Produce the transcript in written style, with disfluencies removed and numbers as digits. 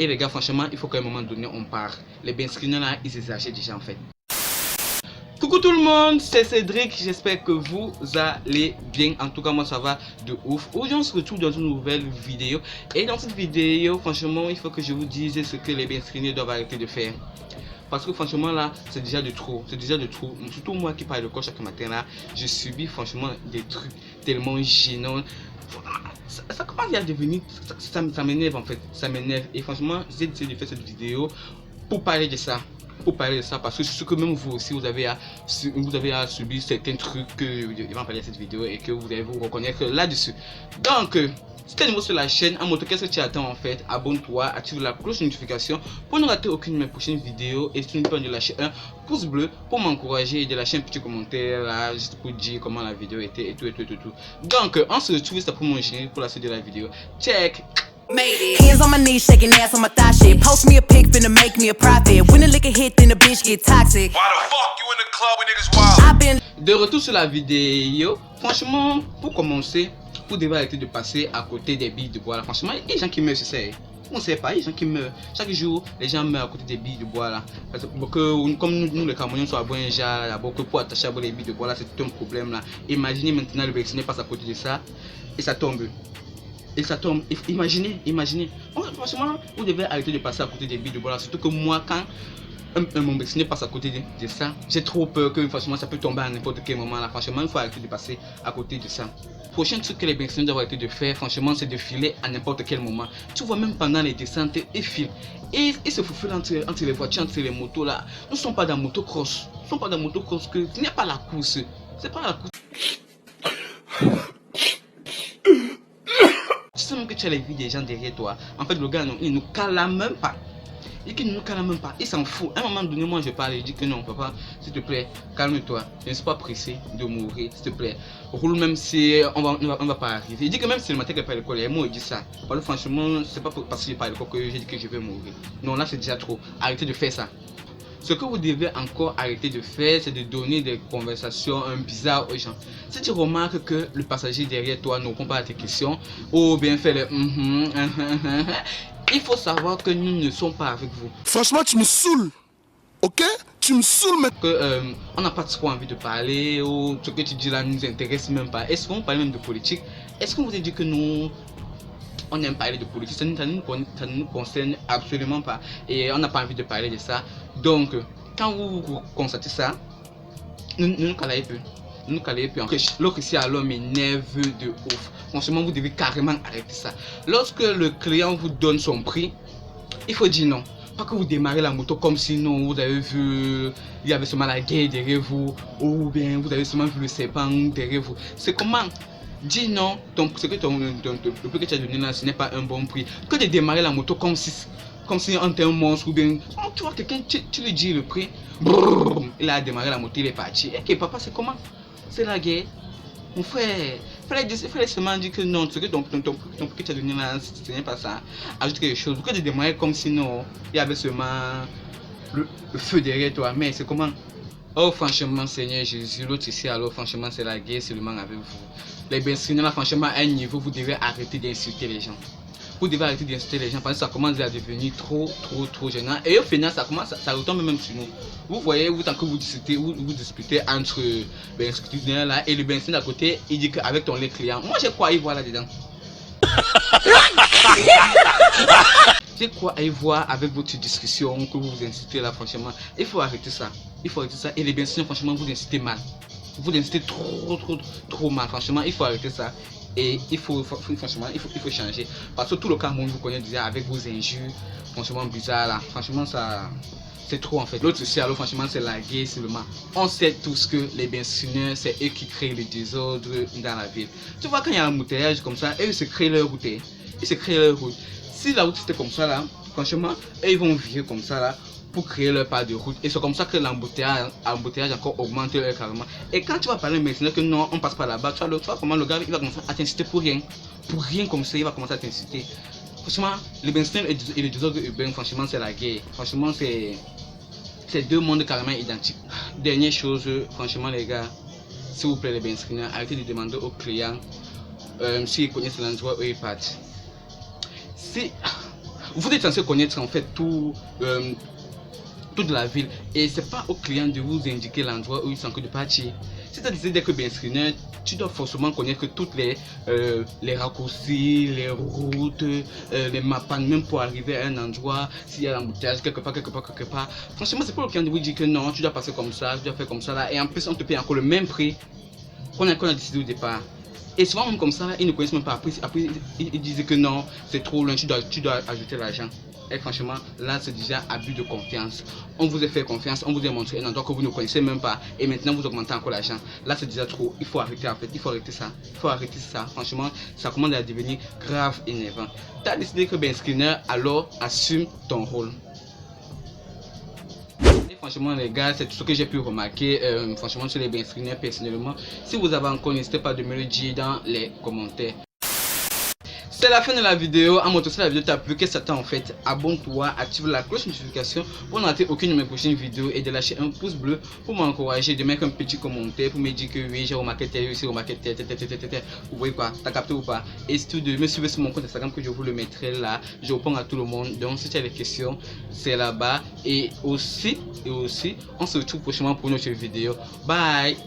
Et les gars, franchement, il faut qu'à un moment donné, on part. Les bains screeners là, ils exagèrent déjà en fait. Coucou tout le monde, c'est Cédric, j'espère que vous allez bien. En tout cas, moi ça va de ouf. Aujourd'hui, on se retrouve dans une nouvelle vidéo. Et dans cette vidéo, franchement, il faut que je vous dise ce que les bains screeners doivent arrêter de faire. Parce que franchement là, c'est déjà de trop. C'est déjà de trop. Surtout moi qui parle de corps chaque matin là, je subis franchement des trucs tellement gênants. Ça commence à devenir, ça m'énerve en fait, ça m'énerve. Et franchement, j'ai décidé de faire cette vidéo pour parler de ça. Parce que c'est ce que même vous aussi vous avez à subir certains trucs que je vais en parler de cette vidéo et que vous allez vous reconnaître là-dessus. Donc si tu es nouveau sur la chaîne, en moto, qu'est-ce que tu attends en fait? Abonne-toi, active la cloche de notification pour ne rater aucune de mes prochaines vidéos. Et si tu ne peux pas de lâcher un pouce bleu pour m'encourager et de lâcher un petit commentaire là, juste pour dire comment la vidéo était et tout. Donc on se retrouve ça pour mon générique pour la suite de la vidéo. Check! Hands on my knees, shaking ass on my thigh shit. Post me a pic, finna make me a profit. When the liquor hit, then the bitch get toxic. Why the fuck you in the club when niggas wild? I've been... De retour sur la vidéo, franchement, pour commencer, vous devez arrêter de passer à côté des billes de bois là. Franchement, il y a des gens qui meurent, c'est ça. On ne sait pas, il y a des gens qui meurent. Chaque jour, les gens meurent à côté des billes de bois là. Parce que comme nous les Camerounais sont à Boinja, d'abord que pour attacher à les billes de bois là, c'est un problème là. Imaginez maintenant le vacciné passe à côté de ça et ça tombe. Et ça tombe, imaginez. Franchement, vous devez arrêter de passer à côté des billes de bois là. Surtout que moi, quand mon vacciné passe à côté de ça, j'ai trop peur que franchement ça peut tomber à n'importe quel moment là. Franchement, il faut arrêter de passer à côté de ça. Prochain truc que les vaccinés doivent arrêter de faire, franchement, c'est de filer à n'importe quel moment. Tu vois, même pendant les descentes, ils filent. Et ils se faufilent entre les voitures, entre les motos là. Nous ne sommes pas dans motocross. Nous ne sommes pas dans motocross, que ce n'est pas la course. C'est pas la course. Tu sais même que tu as les vies des gens derrière toi. En fait, le gars, non, il ne nous calme même pas. Et qu'il ne nous calme même pas. Il s'en fout. À un moment donné, moi je parle. Il dit que non, papa, s'il te plaît, calme-toi. Je ne suis pas pressé de mourir. S'il te plaît, roule même si on va pas arriver. Il dit que même si le matin qu'il pas à l'école, moi il dit ça. Parce que franchement, c'est pas parce que je pas à l'école que j'ai dit que je vais mourir. Non, là c'est déjà trop. Arrêtez de faire ça. Ce que vous devez encore arrêter de faire, c'est de donner des conversations bizarres aux gens. Si tu remarques que le passager derrière toi ne répond pas à tes questions, ou bien fait le il faut savoir que nous ne sommes pas avec vous. Franchement, tu me saoules, ok? Tu me saoules, mec. On n'a pas trop envie de parler, ou ce que tu dis là ne nous intéresse même pas. Est-ce qu'on parle même de politique? Est-ce qu'on vous a dit que nous... on aime parler de politique, ça ne nous concerne absolument pas et on n'a pas envie de parler de ça. Donc quand vous constatez ça, nous calez peu. L'autre ici alors m'énerve de ouf. Franchement, vous devez carrément arrêter ça. Lorsque le client vous donne son prix, il faut dire non. Pas que vous démarrez la moto comme si non, vous avez vu, il y avait seulement la guerre derrière vous, ou bien vous avez seulement vu le serpent derrière vous. C'est comment? Dis non, le prix que tu as donné là, ce n'est pas un bon prix. Que de démarrer la moto comme si on était un monstre ou bien... Tu vois quelqu'un, tu lui dis le prix, brrr, il a démarré la moto, il est parti. Et que papa, c'est comment? C'est la guerre. Mon frère, il fallait seulement dire que non, ce que ton prix que tu as donné là, ce n'est pas ça. Ajoute quelque chose. Que de démarrer comme si non, il y avait seulement le feu derrière toi. Mais c'est comment? Oh franchement Seigneur Jésus, l'autre ici alors franchement c'est la guerre seulement avec vous. Les bains là franchement à un niveau vous devez arrêter d'insulter les gens. Vous devez arrêter d'insulter les gens parce que ça commence à devenir trop gênant. Et au final ça retombe même sur nous. Vous voyez, tant que vous disputez entre les screeners là et le bain à côté, il dit qu'avec ton lait client. Moi j'ai quoi à y voir là-dedans? C'est quoi à y voir avec votre discussion que vous vous incitez là franchement? Il faut arrêter ça. Et les bains franchement vous incitez mal. Vous incitez trop mal. Franchement il faut arrêter ça. Et il faut changer. Parce que tout le Cameroun vous connaît déjà avec vos injures. Franchement bizarre là. Franchement ça c'est trop en fait. L'autre aussi alors franchement c'est la guerre seulement. On sait tous que les benzineurs c'est eux qui créent le désordre dans la ville. Tu vois quand il y a un embouteillage comme ça, eux ils se créent leur route. Si la route c'était comme ça là, franchement, eux ils vont virer comme ça là pour créer leur part de route. Et c'est comme ça que l'embouteillage encore augmente carrément. Et quand tu vas parler maintenant que non, on passe par là-bas, tu vois comment le gars il va commencer à t'inciter pour rien. Pour rien comme ça, il va commencer à t'inciter. Franchement, le benzineur et le désordre urbain, franchement, c'est la guerre. Franchement, c'est deux mondes carrément identiques. Dernière chose, franchement les gars, s'il vous plaît les benzineurs, arrêtez de demander aux clients s'ils connaissent l'endroit où ils partent. Si Vous êtes censé connaître en fait toute la ville, et c'est pas au client de vous indiquer l'endroit où ils sont que de partir. Si tu as décidé d'être bien screener, tu dois forcément connaître toutes les raccourcis, les routes, les maps, même pour arriver à un endroit, s'il y a l'embouteillage quelque part. Franchement, c'est pas le client de vous dire que non, tu dois passer comme ça, tu dois faire comme ça là, et en plus on te paye encore le même prix qu'on a décidé au départ. Et souvent même comme ça, ils ne connaissent même pas. Après ils disent que non, c'est trop loin, tu dois ajouter l'argent. Et franchement, là c'est déjà abus de confiance. On vous a fait confiance, on vous a montré un endroit que vous ne connaissez même pas, et maintenant vous augmentez encore l'argent. Là c'est déjà trop, il faut arrêter en fait, il faut arrêter ça. Franchement, ça commence à devenir grave énervant. Tu as décidé que ben screener, alors assume ton rôle. Franchement les gars, c'est tout ce que j'ai pu remarquer franchement sur les bien screeners personnellement. Si vous avez encore, n'hésitez pas de me le dire dans les commentaires. C'est la fin de la vidéo. À mon tour, si la vidéo t'a plu, qu'est-ce que ça t'a en fait? Abonne-toi, active la cloche de notification pour ne rater aucune de mes prochaines vidéos, et de lâcher un pouce bleu pour m'encourager, de mettre un petit commentaire pour me dire que oui, j'ai remarqué tel, aussi remarqué tel. Vous voyez quoi? T'as capté ou pas? Et surtout de me suivre sur mon compte Instagram que je vous le mettrai là. Je réponds à tout le monde. Donc si tu as des questions, c'est là-bas. Et aussi, on se retrouve prochainement pour une autre vidéo. Bye!